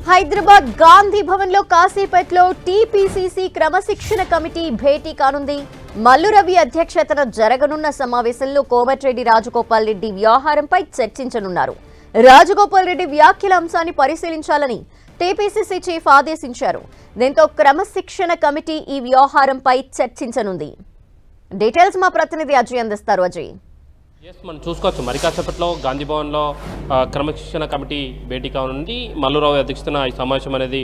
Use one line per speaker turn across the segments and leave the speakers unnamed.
హైదరాబాద్ గాంధీ భవన్ లో కాసేపట్లో టీపీసీసీ క్రమశిక్షణ కమిటీ భేటీ కానుంది. మల్లు రవి అధ్యక్షతన జరగనున్న సమావేశంలో కోమటిరెడ్డి రాజగోపాల్ రెడ్డి వ్యవహారంపై చర్చించనున్నారు. రాజగోపాల్ రెడ్డి వ్యాఖ్యల అంశాన్ని పరిశీలించాలని టీపీసీసీ చీఫ్ ఆదేశించారు. దీంతో క్రమశిక్షణ కమిటీ ఈ వ్యవహారంపై చర్చించనుంది. డీటెయిల్స్ మా ప్రతినిధి అజయ్ అందిస్తారు. అజయ్,
మనం చూసుకోవచ్చు మరి కాసేపట్లో గాంధీ భవన్లో క్రమశిక్షణ కమిటీ భేటీ కానుంది. మల్లురావు అధ్యక్షతన ఈ సమావేశం అనేది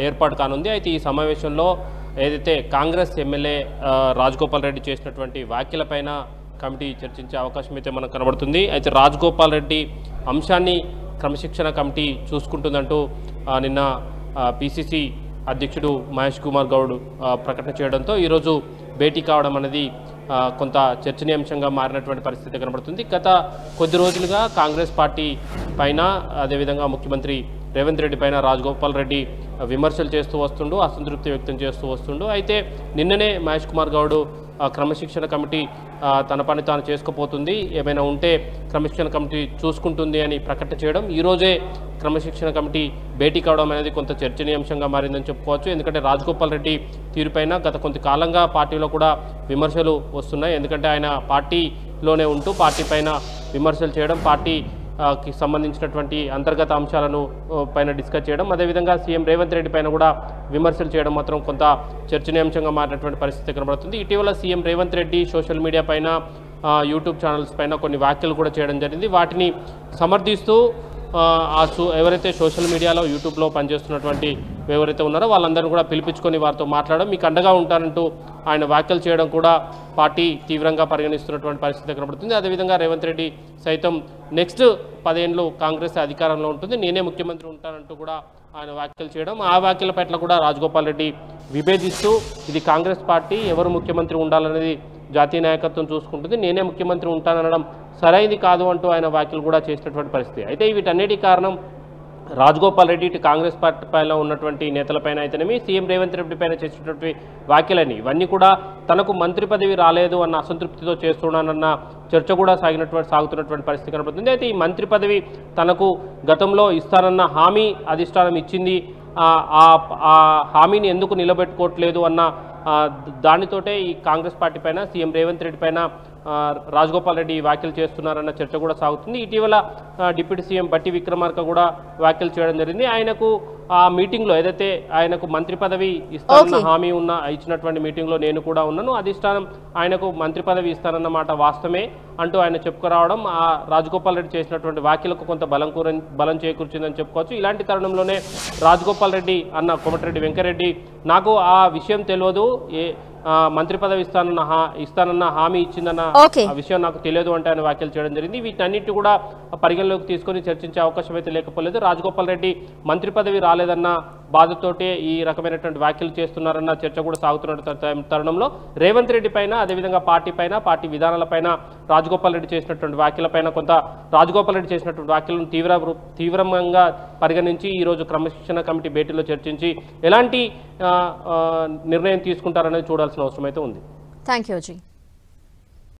ఏర్పాటు కానుంది. అయితే ఈ సమావేశంలో ఏదైతే కాంగ్రెస్ ఎమ్మెల్యే రాజగోపాల్ రెడ్డి చేసినటువంటి వ్యాఖ్యలపైన కమిటీ చర్చించే అవకాశం అయితే మనకు కనబడుతుంది. అయితే రాజగోపాల్ రెడ్డి అంశాన్ని క్రమశిక్షణ కమిటీ చూసుకుంటుందంటూ నిన్న పిసిసి అధ్యక్షుడు మహేష్ కుమార్ గౌడ్ ప్రకటన చేయడంతో ఈరోజు భేటీ కావడం అనేది కొంత చర్చనీయాంశంగా మారినటువంటి పరిస్థితి కనబడుతుంది. గత కొద్ది రోజులుగా కాంగ్రెస్ పార్టీ పైన అదేవిధంగా ముఖ్యమంత్రి రేవంత్ రెడ్డి పైన రాజగోపాల్ రెడ్డి విమర్శలు చేస్తూ వస్తుండు, అసంతృప్తి వ్యక్తం చేస్తూ వస్తుండు. అయితే నిన్ననే మహేష్ కుమార్ గౌడ్ క్రమశిక్షణ కమిటీ తన పని తాను చేసుకోపోతుంది, ఏమైనా ఉంటే క్రమశిక్షణ కమిటీ చూసుకుంటుంది అని ప్రకటన చేయడం, ఈరోజే క్రమశిక్షణ కమిటీ భేటీ కావడం అనేది కొంత చర్చనీయాంశంగా మారిందని చెప్పుకోవచ్చు. ఎందుకంటే రాజగోపాల్ రెడ్డి తీరుపైన గత కొంతకాలంగా పార్టీలో కూడా విమర్శలు వస్తున్నాయి. ఎందుకంటే ఆయన పార్టీలోనే ఉంటూ పార్టీ పైన విమర్శలు చేయడం, పార్టీకి సంబంధించినటువంటి అంతర్గత అంశాలను పైన డిస్కస్ చేయడం, అదేవిధంగా సీఎం రేవంత్ రెడ్డి పైన కూడా విమర్శలు చేయడం మాత్రం కొంత చర్చనీయాంశంగా మారినటువంటి పరిస్థితి కనబడుతుంది. ఇటీవల CM Revanth Reddy social media పైన యూట్యూబ్ ఛానల్స్ పైన కొన్ని వ్యాఖ్యలు కూడా చేయడం జరిగింది. వాటిని సమర్థిస్తూ ఎవరైతే సోషల్ మీడియాలో యూట్యూబ్లో పనిచేస్తున్నటువంటి ఎవరైతే ఉన్నారో వాళ్ళందరినీ కూడా పిలిపించుకొని వారితో మాట్లాడడం, మీకు అండగా ఉంటానంటూ ఆయన వ్యాఖ్యలు చేయడం కూడా పార్టీ తీవ్రంగా పరిగణిస్తున్నటువంటి పరిస్థితి కనబడుతుంది. అదేవిధంగా రేవంత్ రెడ్డి సైతం నెక్స్ట్ 10 ఏళ్ళు కాంగ్రెస్ అధికారంలో ఉంటుంది, నేనే ముఖ్యమంత్రి ఉంటానంటూ కూడా ఆయన వ్యాఖ్యలు చేయడం, ఆ వ్యాఖ్యల పట్ల కూడా రాజగోపాల్ రెడ్డి విభేదిస్తూ ఇది కాంగ్రెస్ పార్టీ, ఎవరు ముఖ్యమంత్రి ఉండాలనేది జాతీయ నాయకత్వం చూసుకుంటుంది, నేనే ముఖ్యమంత్రి ఉంటాననడం సరైనది కాదు అంటూ ఆయన వ్యాఖ్యలు కూడా చేసినటువంటి పరిస్థితి. అయితే వీటన్నిటి కారణం రాజగోపాల్ రెడ్డి ఇటు కాంగ్రెస్ పార్టీ పైన ఉన్నటువంటి నేతలపైన అయితేనేమి, సీఎం రేవంత్ రెడ్డి పైన చేసినటువంటి వ్యాఖ్యలని ఇవన్నీ కూడా తనకు మంత్రి పదవి రాలేదు అన్న అసంతృప్తితో చేస్తున్నానన్న చర్చ కూడా సాగుతున్నటువంటి పరిస్థితి కనబడుతుంది. అయితే ఈ మంత్రి పదవి తనకు గతంలో ఇస్తానన్న హామీ అధిష్టానం ఇచ్చింది, ఆ హామీని ఎందుకు నిలబెట్టుకోవట్లేదు అన్న దానితోటే ఈ కాంగ్రెస్ పార్టీ పైన సీఎం రేవంత్ రెడ్డి పైన రాజగోపాల్ రెడ్డి వ్యాఖ్యలు చేస్తున్నారన్న చర్చ కూడా సాగుతుంది. ఇటీవల డిప్యూటీ సీఎం బట్టి విక్రమార్క కూడా వ్యాఖ్యలు చేయడం జరిగింది. ఆయనకు ఆ మీటింగ్లో ఏదైతే ఆయనకు మంత్రి పదవి ఇస్తానన్న హామీ ఇచ్చినటువంటి మీటింగ్లో నేను కూడా ఉన్నాను, అధిష్టానం ఆయనకు మంత్రి పదవి ఇస్తానన్నమాట వాస్తవమే అంటూ ఆయన చెప్పుకురావడం ఆ రాజగోపాల్ రెడ్డి చేసినటువంటి వ్యాఖ్యలకు కొంత బలం చేకూర్చిందని చెప్పుకోవచ్చు. ఇలాంటి తరుణంలోనే రాజగోపాల్ రెడ్డి అన్న కోమటిరెడ్డి వెంకరెడ్డి నాకు ఆ విషయం తెలియదు, మంత్రి పదవి ఇస్తానన్న హామీ ఇచ్చిందన్న విషయం నాకు తెలియదు అంటే ఆయన వ్యాఖ్యలు చేయడం జరిగింది. వీటన్నిటి కూడా పరిగణలోకి తీసుకొని చర్చించే అవకాశం అయితే లేకపోలేదు. రాజగోపాల్ రెడ్డి మంత్రి పదవి రాలేదన్న బాధతోటే ఈ రకమైనటువంటి వ్యాఖ్యలు చేస్తున్నారన్న చర్చ కూడా సాగుతున్న తరుణంలో రేవంత్ రెడ్డి పైన, అదేవిధంగా పార్టీ పైన, పార్టీ విధానాలపైన రాజగోపాల్ రెడ్డి చేసినటువంటి వ్యాఖ్యలపైన కొంత రాజగోపాల్ రెడ్డి చేసినటువంటి వ్యాఖ్యలను తీవ్రంగా పరిగణించి ఈరోజు క్రమశిక్షణ కమిటీ భేటీలో చర్చించి ఎలాంటి నిర్ణయం తీసుకుంటారనేది చూడాల్సిన అవసరం అయితే ఉంది.
Thank you Ajay.